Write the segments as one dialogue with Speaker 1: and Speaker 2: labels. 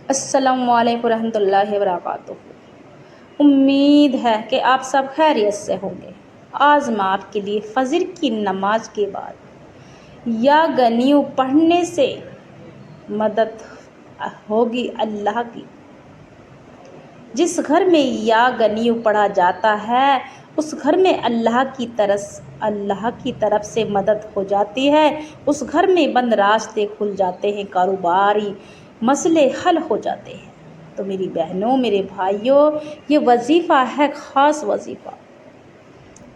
Speaker 1: السلام علیکم ورحمۃ اللہ وبرکاتہ۔ امید ہے کہ آپ سب خیریت سے ہوں گے۔ آج میں آپ کے لیے فجر کی نماز کے بعد یا غنیو پڑھنے سے مدد ہوگی اللہ کی۔ جس گھر میں یا غنیو پڑھا جاتا ہے اس گھر میں اللہ کی طرف سے مدد ہو جاتی ہے۔ اس گھر میں بند راستے کھل جاتے ہیں، کاروباری مسئلے حل ہو جاتے ہیں۔ تو میری بہنوں، میرے بھائیوں، یہ وظیفہ ہے خاص وظیفہ۔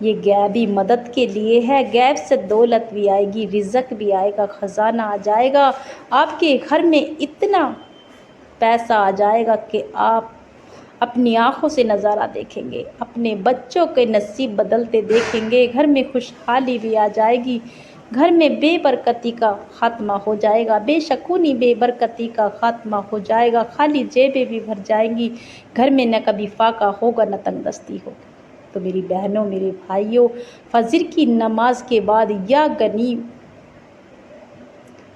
Speaker 1: یہ غیبی مدد کے لیے ہے۔ غیب سے دولت بھی آئے گی، رزق بھی آئے گا، خزانہ آ جائے گا۔ آپ کے گھر میں اتنا پیسہ آ جائے گا کہ آپ اپنی آنکھوں سے نظارہ دیکھیں گے، اپنے بچوں کے نصیب بدلتے دیکھیں گے۔ گھر میں خوشحالی بھی آ جائے گی، گھر میں بے برکتی کا خاتمہ ہو جائے گا، بے سکونی بے برکتی کا خاتمہ ہو جائے گا، خالی جیبیں بھی بھر جائیں گی۔ گھر میں نہ کبھی فاقہ ہوگا نہ تنگ دستی ہوگی۔ تو میری بہنوں، میرے بھائیوں، فجر کی نماز کے بعد یا غنیو،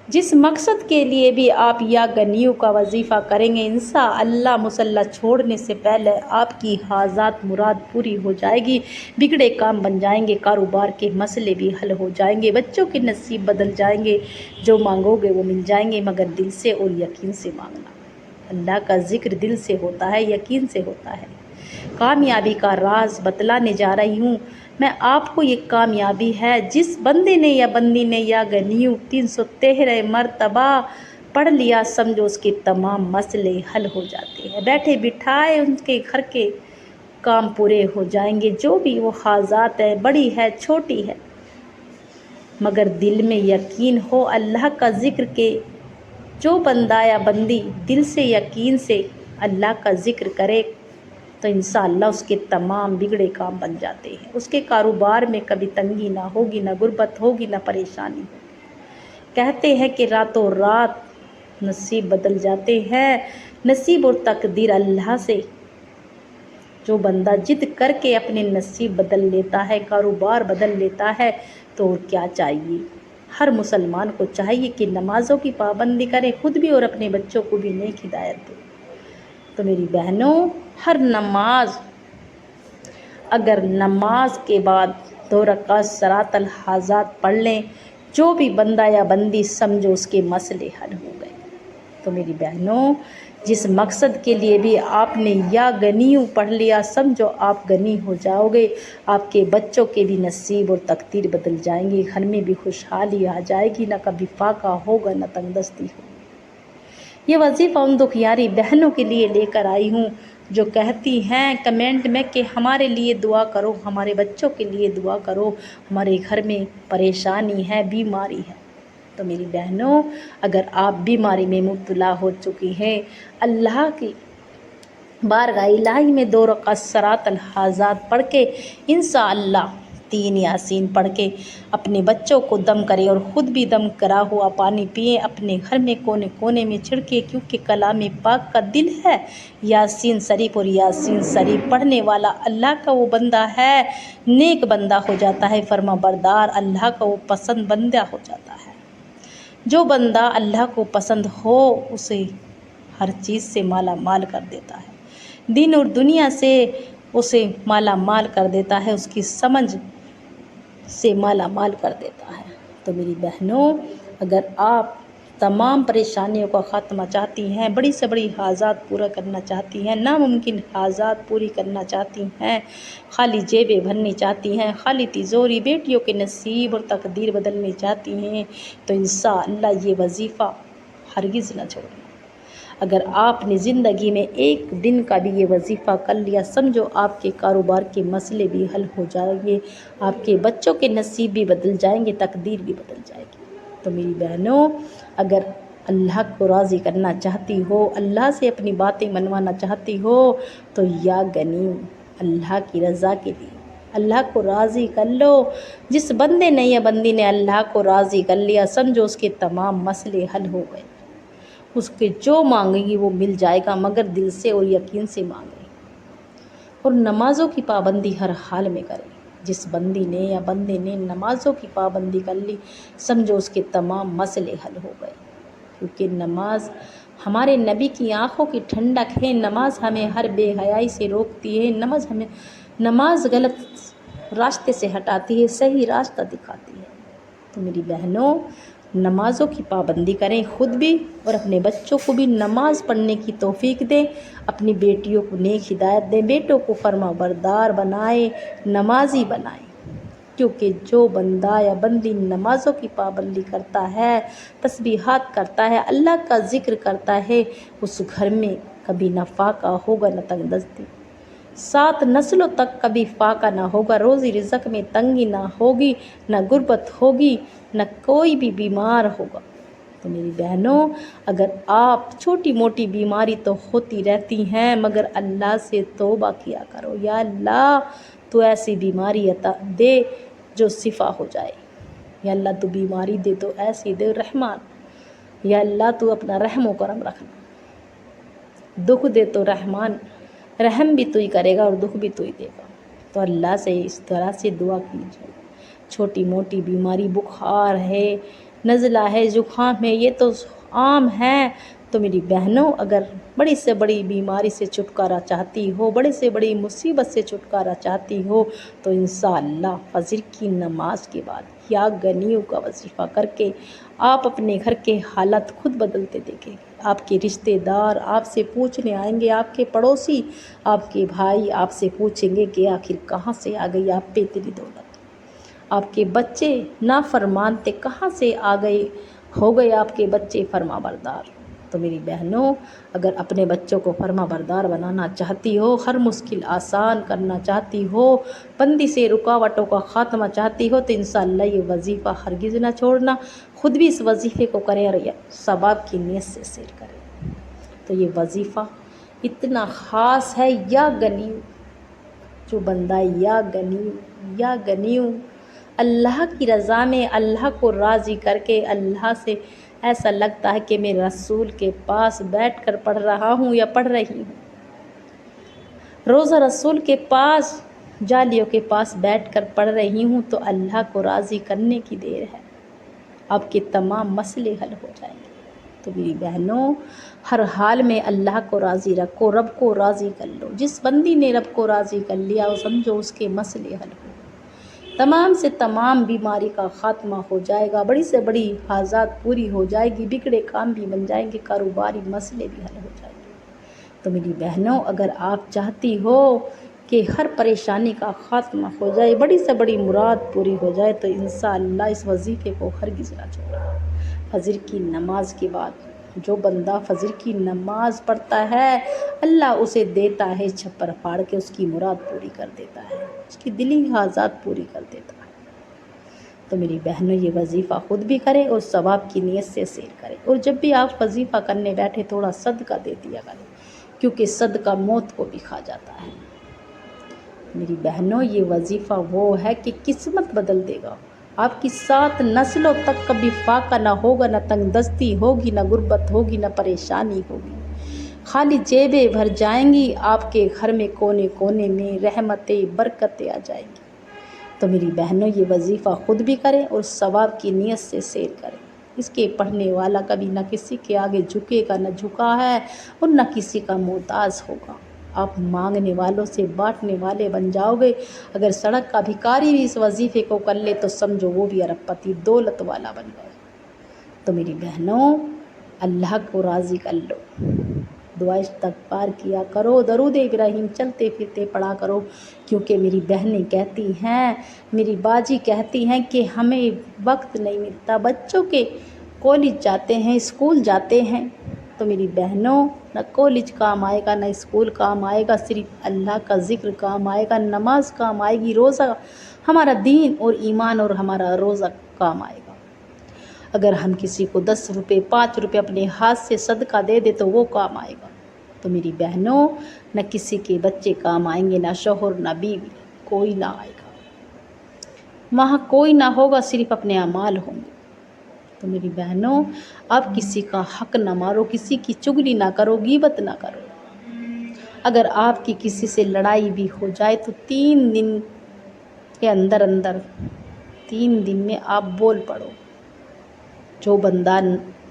Speaker 1: جس مقصد کے لیے بھی آپ یا غنیو کا وظیفہ کریں گے، انشاءاللہ مصلی چھوڑنے سے پہلے آپ کی حاجات مراد پوری ہو جائے گی، بگڑے کام بن جائیں گے، کاروبار کے مسئلے بھی حل ہو جائیں گے، بچوں کے نصیب بدل جائیں گے، جو مانگو گے وہ مل جائیں گے، مگر دل سے اور یقین سے مانگنا۔ اللہ کا ذکر دل سے ہوتا ہے، یقین سے ہوتا ہے۔ کامیابی کا راز بتلانے جا رہی ہوں میں آپ کو۔ یہ کامیابی ہے جس بندے نے یا بندی نے یا غنیو 313 مرتبہ پڑھ لیا، سمجھو اس کے تمام مسئلے حل ہو جاتے ہیں، بیٹھے بٹھائے ان کے گھر کے کام پورے ہو جائیں گے، جو بھی وہ حاجات ہے، بڑی ہے چھوٹی ہے، مگر دل میں یقین ہو اللہ کا ذکر کے۔ جو بندہ یا بندی دل سے یقین سے اللہ کا ذکر کرے تو انشاءاللہ اس کے تمام بگڑے کام بن جاتے ہیں، اس کے کاروبار میں کبھی تنگی نہ ہوگی، نہ غربت ہوگی، نہ پریشانی ہوگی۔ کہتے ہیں کہ راتوں رات نصیب بدل جاتے ہیں، نصیب اور تقدیر اللہ سے۔ جو بندہ جد کر کے اپنے نصیب بدل لیتا ہے، کاروبار بدل لیتا ہے، تو اور کیا چاہیے۔ ہر مسلمان کو چاہیے کہ نمازوں کی پابندی کرے، خود بھی اور اپنے بچوں کو بھی نیک ہدایت دے۔ تو میری بہنوں، ہر نماز، اگر نماز کے بعد 2 رکعت صلاۃ الحاجات پڑھ لیں، جو بھی بندہ یا بندی سمجھو اس کے مسئلے حل ہو گئے۔ تو میری بہنوں، جس مقصد کے لیے بھی آپ نے یا غنیو پڑھ لیا، سمجھو آپ غنی ہو جاؤ گے، آپ کے بچوں کے بھی نصیب اور تقدیر بدل جائیں گے، گھر میں بھی خوشحالی آ جائے گی، نہ کبھی فاقہ ہوگا نہ تنگ دستی ہوگی۔ یہ وظیفہ ان دکھیاری بہنوں کے لیے لے کر آئی ہوں جو کہتی ہیں کمنٹ میں کہ ہمارے لیے دعا کرو، ہمارے بچوں کے لیے دعا کرو، ہمارے گھر میں پریشانی ہے، بیماری ہے۔ تو میری بہنوں، اگر آپ بیماری میں مبتلا ہو چکی ہیں، اللہ کی بارگاہ الہی میں 2 رکعت صلاۃ الحاجات پڑھ کے انشاءاللہ 3 یاسین پڑھ کے اپنے بچوں کو دم کریں اور خود بھی دم کرا ہوا پانی پئیں، اپنے گھر میں کونے کونے میں چھڑکے، کیونکہ کلام پاک کا دل ہے یاسین شریف، اور یاسین شریف پڑھنے والا اللہ کا وہ بندہ ہے، نیک بندہ ہو جاتا ہے، فرما بردار، اللہ کا وہ پسند بندہ ہو جاتا ہے۔ جو بندہ اللہ کو پسند ہو اسے ہر چیز سے مالا مال کر دیتا ہے، دین اور دنیا سے اسے مالا مال کر دیتا ہے، اس کی سمجھ سے مالا مال کر دیتا ہے۔ تو میری بہنوں، اگر آپ تمام پریشانیوں کا خاتمہ چاہتی ہیں، بڑی سے بڑی حاجات پورا کرنا چاہتی ہیں، ناممکن حاجات پوری کرنا چاہتی ہیں، خالی جیبیں بھرنی چاہتی ہیں، خالی تجوری، بیٹیوں کے نصیب اور تقدیر بدلنی چاہتی ہیں، تو انشاءاللہ یہ وظیفہ ہرگز نہ چھوڑیں۔ اگر آپ نے زندگی میں ایک دن کا بھی یہ وظیفہ کر لیا، سمجھو آپ کے کاروبار کے مسئلے بھی حل ہو جائیں گے، آپ کے بچوں کے نصیب بھی بدل جائیں گے، تقدیر بھی بدل جائے گی۔ تو میری بہنوں، اگر اللہ کو راضی کرنا چاہتی ہو، اللہ سے اپنی باتیں منوانا چاہتی ہو، تو یا غنیو اللہ کی رضا کے لیے اللہ کو راضی کر لو۔ جس بندے نے یا بندی نے اللہ کو راضی کر لیا، سمجھو اس کے تمام مسئلے حل ہو گئے، اس کے جو مانگیں گی وہ مل جائے گا، مگر دل سے اور یقین سے مانگیں، اور نمازوں کی پابندی ہر حال میں کریں۔ جس بندی نے یا بندے نے نمازوں کی پابندی کر لی، سمجھو اس کے تمام مسئلے حل ہو گئے، کیونکہ نماز ہمارے نبی کی آنکھوں کی ٹھنڈک ہے، نماز ہمیں ہر بے حیائی سے روکتی ہے، نماز غلط راستے سے ہٹاتی ہے، صحیح راستہ دکھاتی ہے۔ تو میری بہنوں، نمازوں کی پابندی کریں، خود بھی اور اپنے بچوں کو بھی نماز پڑھنے کی توفیق دیں، اپنی بیٹیوں کو نیک ہدایت دیں، بیٹوں کو فرما بردار بنائیں، نمازی بنائیں، کیونکہ جو بندہ یا بندی نمازوں کی پابندی کرتا ہے، تسبیحات کرتا ہے، اللہ کا ذکر کرتا ہے، اس گھر میں کبھی نہ فاقہ ہوگا نہ تنگ دستی، 7 نسلوں تک کبھی فاقہ نہ ہوگا، روزی رزق میں تنگی نہ ہوگی، نہ غربت ہوگی، نہ کوئی بھی بیمار ہوگا۔ تو میری بہنوں، اگر آپ چھوٹی موٹی بیماری تو ہوتی رہتی ہیں، مگر اللہ سے توبہ کیا کرو، یا اللہ تو ایسی بیماری عطا دے جو شفا ہو جائے، یا اللہ تو بیماری دے تو ایسی دے رحمان، یا اللہ تو اپنا رحم و کرم رکھنا، دکھ دے تو رحمان، رحم بھی تو ہی کرے گا اور دکھ بھی تو ہی دے گا۔ تو اللہ سے اس طرح سے دعا کیجیے۔ چھوٹی موٹی بیماری، بخار ہے، نزلہ ہے، زکام ہے، یہ تو عام ہے۔ تو میری بہنوں، اگر بڑی سے بڑی بیماری سے چھٹکارا چاہتی ہو، بڑی سے بڑی مصیبت سے چھٹکارا چاہتی ہو، تو انشاءاللہ فجر کی نماز کے بعد یا غنیوں کا وظیفہ کر کے آپ اپنے گھر کے حالات خود بدلتے دیکھیں۔ آپ کے رشتہ دار آپ سے پوچھنے آئیں گے، آپ کے پڑوسی، آپ کے بھائی آپ سے پوچھیں گے کہ آخر کہاں سے آ گئی آپ پہ اتنی دولت۔ آپ کے بچے نافرمان تھے، کہاں سے آ گئے، ہو گئے آپ کے بچے فرما بردار۔ تو میری بہنوں، اگر اپنے بچوں کو فرما بردار بنانا چاہتی ہو، ہر مشکل آسان کرنا چاہتی ہو، بندی سے رکاوٹوں کا خاتمہ چاہتی ہو، تو انشاءاللہ یہ وظیفہ ہرگز نہ چھوڑنا، خود بھی اس وظیفے کو کریں اور ثواب کی نیت سے شیئر کریں۔ تو یہ وظیفہ اتنا خاص ہے، یا غنیوں، جو بندہ یا غنیوں اللہ کی رضا میں اللہ کو راضی کر کے اللہ سے ایسا لگتا ہے کہ میں رسول کے پاس بیٹھ کر پڑھ رہا ہوں یا پڑھ رہی ہوں، روزہ رسول کے پاس، جالیوں کے پاس بیٹھ کر پڑھ رہی ہوں، تو اللہ کو راضی کرنے کی دیر ہے، آپ کے تمام مسئلے حل ہو جائیں گے۔ تو میری بہنوں، ہر حال میں اللہ کو راضی رکھو، رب کو راضی کر لو، جس بندی نے رب کو راضی کر لیا وہ سمجھو اس کے مسئلے حل ہو، تمام سے تمام بیماری کا خاتمہ ہو جائے گا، بڑی سے بڑی حاجات پوری ہو جائے گی، بگڑے کام بھی بن جائیں گے، کاروباری مسئلے بھی حل ہو جائیں گے۔ تو میری بہنوں، اگر آپ چاہتی ہو کہ ہر پریشانی کا خاتمہ ہو جائے، بڑی سے بڑی مراد پوری ہو جائے، تو انشاءاللہ اس وظیفے کو ہرگز نہ چھوڑنا۔ فجر کی نماز کے بعد جو بندہ فجر کی نماز پڑھتا ہے، اللہ اسے دیتا ہے چھپر پھاڑ کے، اس کی مراد پوری کر دیتا ہے، اس کی دلی حاجات پوری کر دیتا ہے۔ تو میری بہنوں، یہ وظیفہ خود بھی کریں اور ثواب کی نیت سے شیئر کریں، اور جب بھی آپ وظیفہ کرنے بیٹھے تھوڑا صدقہ دے دیا کریں، کیونکہ صدقہ موت کو بھی کھا جاتا ہے۔ میری بہنوں، یہ وظیفہ وہ ہے کہ قسمت بدل دے گا، آپ کی 7 نسلوں تک کبھی فاقہ نہ ہوگا، نہ تنگ دستی ہوگی، نہ غربت ہوگی، نہ پریشانی ہوگی، خالی جیبیں بھر جائیں گی، آپ کے گھر میں کونے کونے میں رحمتیں برکتیں آ جائیں گی۔ تو میری بہنوں، یہ وظیفہ خود بھی کریں اور ثواب کی نیت سے شیئر کریں، اس کے پڑھنے والا کبھی نہ کسی کے آگے جھکے گا، نہ جھکا ہے، اور نہ کسی کا محتاج ہوگا، آپ مانگنے والوں سے بانٹنے والے بن جاؤ گے۔ اگر سڑک کا بھکاری بھی اس وظیفے کو کر لے تو سمجھو وہ بھی ارب پتی، دولت والا بن گئے۔ تو میری بہنوں، اللہ کو راضی کر لو، دعا استغفار کیا کرو، درود ابراہیم چلتے پھرتے پڑھا کرو، کیونکہ میری بہنیں کہتی ہیں، میری باجی کہتی ہیں کہ ہمیں وقت نہیں ملتا، بچوں کے کالج جاتے ہیں، اسکول جاتے ہیں۔ تو میری بہنوں، نہ کالج کام آئے گا، نہ اسکول کام آئے گا، صرف اللہ کا ذکر کام آئے گا، نماز کام آئے گی، روزہ، ہمارا دین اور ایمان اور ہمارا روزہ کام آئے گا۔ اگر ہم کسی کو 10 روپے 5 روپے اپنے ہاتھ سے صدقہ دے دے تو وہ کام آئے گا۔ تو میری بہنوں، نہ کسی کے بچے کام آئیں گے، نہ شوہر، نہ بیوی، کوئی نہ آئے گا، وہاں کوئی نہ ہوگا، صرف اپنے اعمال ہوں گے۔ تو میری بہنوں، آپ کسی کا حق نہ مارو، کسی کی چغلی نہ کرو، غیبت نہ کرو۔ اگر آپ کی کسی سے لڑائی بھی ہو جائے تو 3 دن کے اندر 3 دن میں آپ بول پڑو۔ جو بندہ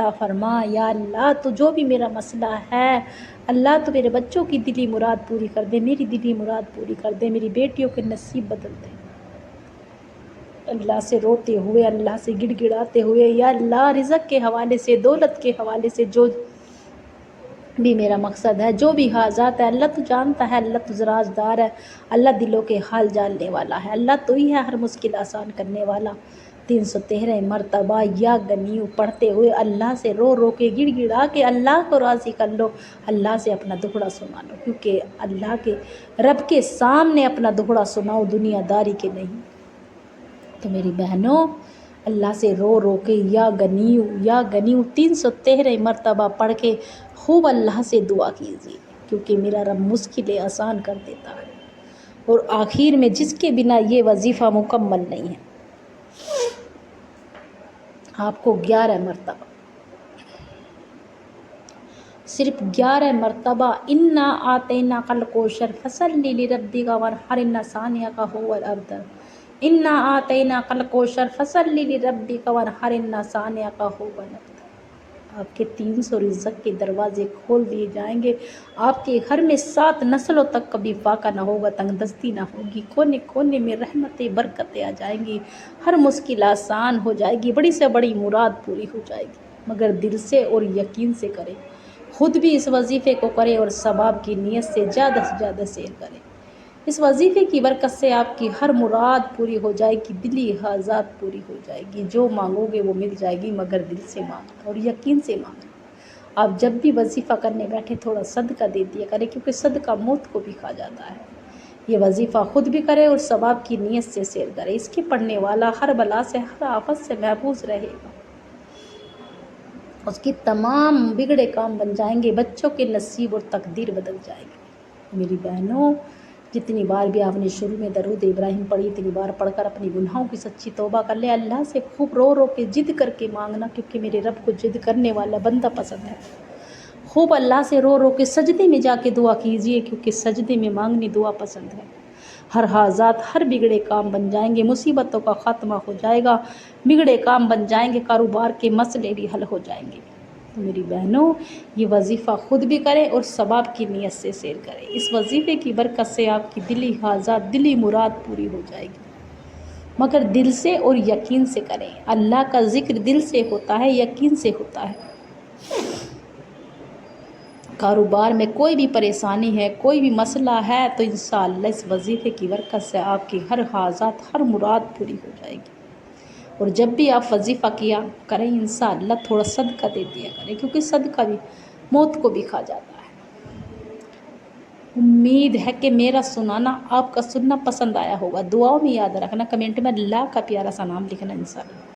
Speaker 1: عطا فرما۔ یا اللہ تو جو بھی میرا مسئلہ ہے اللہ تو میرے بچوں کی دلی مراد پوری کر دے، میری دلی مراد پوری کر دے، میری بیٹیوں کے نصیب بدل دے۔ اللہ سے روتے ہوئے، اللہ سے گڑ گڑاتے ہوئے، یا اللہ رزق کے حوالے سے، دولت کے حوالے سے جو بھی میرا مقصد ہے، جو بھی حاجات ہے، اللہ تو جانتا ہے، اللہ تو رازدار ہے، اللہ دلوں کے حال جاننے والا ہے، اللہ تو ہی ہے ہر مشکل آسان کرنے والا۔ 313 مرتبہ یا غنیو پڑھتے ہوئے اللہ سے رو رو کے گڑ گڑا کے اللہ کو راضی کر لو، اللہ سے اپنا دکھڑا سنا لو، کیونکہ اللہ کے رب کے سامنے اپنا دکھڑا سناؤ، دنیا داری کے نہیں۔ تو میری بہنوں اللہ سے رو رو کے یا غنیو 313 مرتبہ پڑھ کے خوب اللہ سے دعا کیجیے، کیونکہ میرا رب مشکلیں آسان کر دیتا ہے۔ اور آخر میں جس کے بنا یہ وظیفہ مکمل نہیں ہے، آپ کو 11 مرتبہ، صرف 11 مرتبہ انا اعطیناک الکوثر فصلی لربک وانحر ان شانئک ھو الابتر، انا اعطیناک الکوثر فصلی لربک وانحر ان شانئک ھو الابتر۔ آپ کے 300 رزق کے دروازے کھول دیے جائیں گے، آپ کے گھر میں 7 نسلوں تک کبھی فاقہ نہ ہوگا، تنگ دستی نہ ہوگی، کونے کونے میں رحمتیں برکتیں آ جائیں گی، ہر مشکل آسان ہو جائے گی، بڑی سے بڑی مراد پوری ہو جائے گی، مگر دل سے اور یقین سے کریں، خود بھی اس وظیفے کو کریں اور ثواب کی نیت سے زیادہ شیئر کریں۔ اس وظیفے کی برکت سے آپ کی ہر مراد پوری ہو جائے گی، دلی حاجات پوری ہو جائے گی، جو مانگو گے وہ مل جائے گی، مگر دل سے مانگنا اور یقین سے مانگنا۔ آپ جب بھی وظیفہ کرنے بیٹھے تھوڑا صدقہ دے دیا کریں، کیونکہ صدقہ موت کو بھی کھا جاتا ہے۔ یہ وظیفہ خود بھی کرے اور ثواب کی نیت سے شیئر کرے، اس کے پڑھنے والا ہر بلا سے، ہر آفت سے محفوظ رہے گا، اس کی تمام بگڑے کام بن جائیں گے، بچوں کے نصیب اور تقدیر بدل جائے گی۔ میری بہنوں جتنی بار بھی آپ نے شروع میں درود ابراہیم پڑھی، اتنی بار پڑھ کر اپنی گناہوں کی سچی توبہ کر لے، اللہ سے خوب رو رو کے ضد کر کے مانگنا، کیونکہ میرے رب کو ضد کرنے والا بندہ پسند ہے۔ خوب اللہ سے رو رو کے سجدے میں جا کے دعا کیجیے، کیونکہ سجدے میں مانگنی دعا پسند ہے۔ ہر حاجات، ہر بگڑے کام بن جائیں گے، مصیبتوں کا خاتمہ ہو جائے گا، بگڑے کام بن جائیں گے، کاروبار کے مسئلے بھی حل ہو جائیں گے۔ تو میری بہنوں یہ وظیفہ خود بھی کریں اور ثواب کی نیت سے شیئر کریں، اس وظیفے کی برکت سے آپ کی دلی حاجات، دلی مراد پوری ہو جائے گی، مگر دل سے اور یقین سے کریں۔ اللہ کا ذکر دل سے ہوتا ہے، یقین سے ہوتا ہے۔ کاروبار میں کوئی بھی پریشانی ہے، کوئی بھی مسئلہ ہے، تو انشاءاللہ اس وظیفے کی برکت سے آپ کی ہر حاجات، ہر مراد پوری ہو جائے گی۔ اور جب بھی آپ وظیفہ کیا کریں انشاءاللہ تھوڑا صدقہ دے دیا کریں، کیونکہ صدقہ بھی موت کو بھی کھا جاتا ہے۔ امید ہے کہ میرا سنانا آپ کا سننا پسند آیا ہوگا، دعاؤں میں یاد رکھنا، کمنٹ میں اللہ کا پیارا سا نام لکھنا انشاءاللہ۔